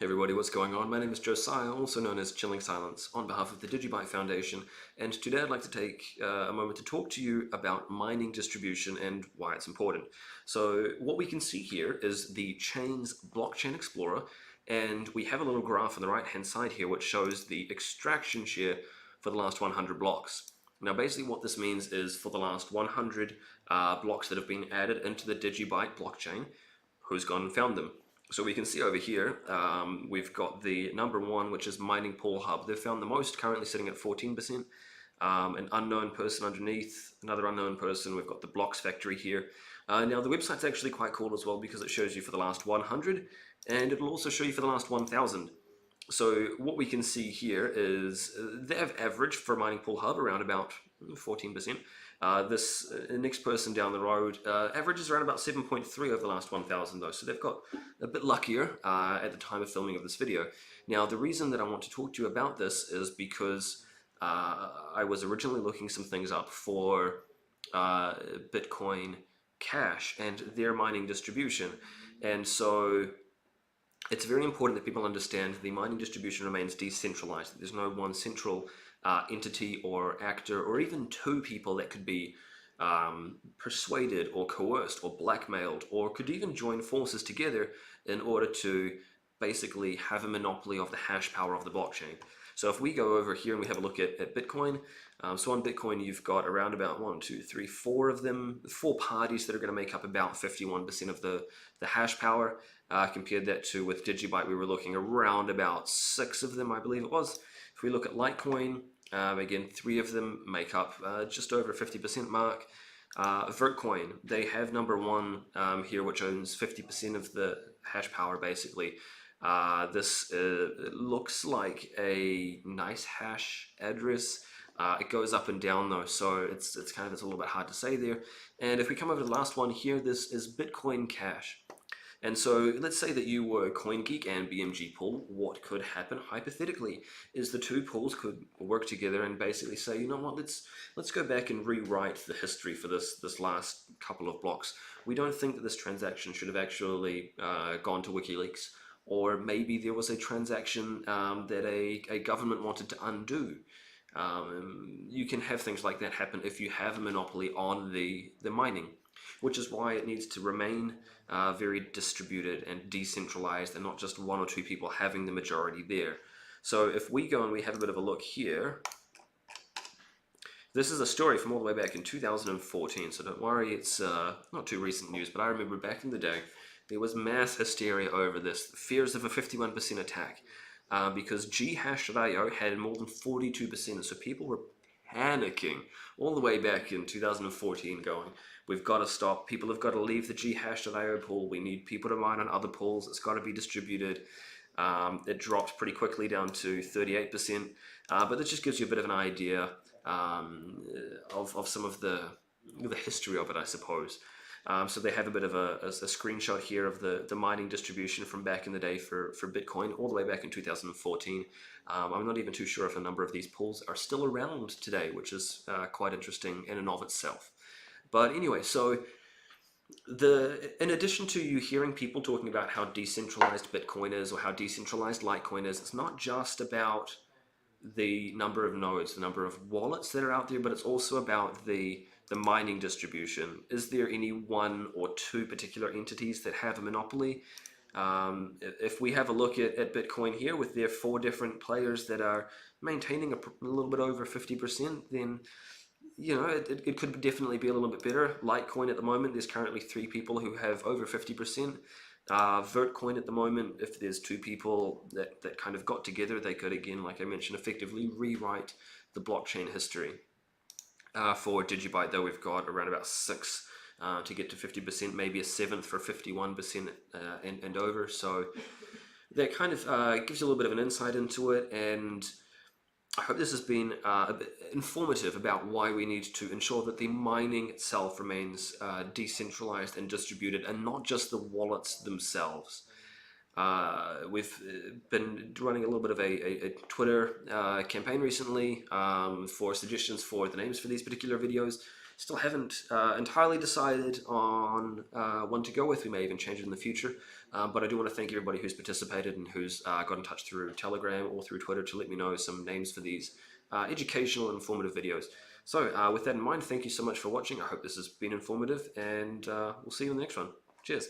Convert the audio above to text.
Hey everybody, what's going on? My name is Josiah, also known as Chilling Silence, on behalf of the DigiByte Foundation, and today I'd like to take a moment to talk to you about mining distribution and why it's important. So what we can see here is the chain's blockchain explorer, and we have a little graph on the right hand side here which shows the extraction share for the last 100 blocks. Now basically what this means is for the last 100 blocks that have been added into the DigiByte blockchain, who's gone and found them. So we can see over here, we've got the number one, which is Mining Pool Hub. They've found the most, currently sitting at 14%. An unknown person underneath, another unknown person. We've got the Blocks Factory here. Now the website's actually quite cool as well because it shows you for the last 100, and it'll also show you for the last 1000. So what we can see here is they have averaged for Mining Pool Hub around about 14%. This next person down the road averages around about 7.3 over the last 1,000 though, so they've got a bit luckier at the time of filming of this video. Now the reason that I want to talk to you about this is because I was originally looking some things up for Bitcoin Cash and their mining distribution, and so it's very important that people understand the mining distribution remains decentralized. There's no one central entity or actor or even two people that could be persuaded or coerced or blackmailed or could even join forces together in order to basically have a monopoly of the hash power of the blockchain. So if we go over here and we have a look at Bitcoin, so on Bitcoin you've got around about 4 of them, 4 parties that are going to make up about 51% of the hash power. Compared that to with DigiByte, we were looking around about 6 of them, I believe it was. If we look at Litecoin, again 3 of them make up just over 50% mark. Vertcoin, they have number one here, which owns 50% of the hash power basically. This looks like a nice hash address. It goes up and down though, so it's a little bit hard to say there. And if we come over to the last one here, this is Bitcoin Cash. And so let's say that you were CoinGeek and BMG Pool. What could happen hypothetically is the two pools could work together and basically say, you know what, let's go back and rewrite the history for this last couple of blocks. We don't think that this transaction should have actually gone to WikiLeaks, or maybe there was a transaction that a government wanted to undo. You can have things like that happen if you have a monopoly on the mining, which is why it needs to remain very distributed and decentralized and not just 1 or 2 people having the majority there. So if we go and we have a bit of a look here, this is a story from all the way back in 2014, so don't worry, it's not too recent news, but I remember back in the day there was mass hysteria over this, fears of a 51% attack, because ghash.io had more than 42%, so people were panicking all the way back in 2014 going, we've got to stop, people have got to leave the ghash.io pool, we need people to mine on other pools, it's got to be distributed. It dropped pretty quickly down to 38%, but that just gives you a bit of an idea of some of the history of it, I suppose. So they have a bit of a screenshot here of the mining distribution from back in the day for Bitcoin, all the way back in 2014. I'm not even too sure if a number of these pools are still around today, which is quite interesting in and of itself. But anyway, so in addition to you hearing people talking about how decentralized Bitcoin is or how decentralized Litecoin is, it's not just about the number of nodes, the number of wallets that are out there, but it's also about the mining distribution. Is there any 1 or 2 particular entities that have a monopoly? If we have a look at Bitcoin here with their 4 different players that are maintaining a little bit over 50%, then you know, it could definitely be a little bit better. Litecoin at the moment, there's currently 3 people who have over 50%. Vertcoin at the moment, if there's 2 people that kind of got together, they could, again, like I mentioned, effectively rewrite the blockchain history. For DigiByte, though, we've got around about 6 to get to 50%, maybe a 7th for 51% and over. So that kind of gives you a little bit of an insight into it, and I hope this has been a bit informative about why we need to ensure that the mining itself remains decentralized and distributed, and not just the wallets themselves. We've been running a little bit of a Twitter campaign recently for suggestions for the names for these particular videos, Still haven't entirely decided on one to go with. We may even change it in the future. But I do want to thank everybody who's participated and who's got in touch through Telegram or through Twitter to let me know some names for these educational and informative videos. So with that in mind, thank you so much for watching. I hope this has been informative, and we'll see you in the next one. Cheers.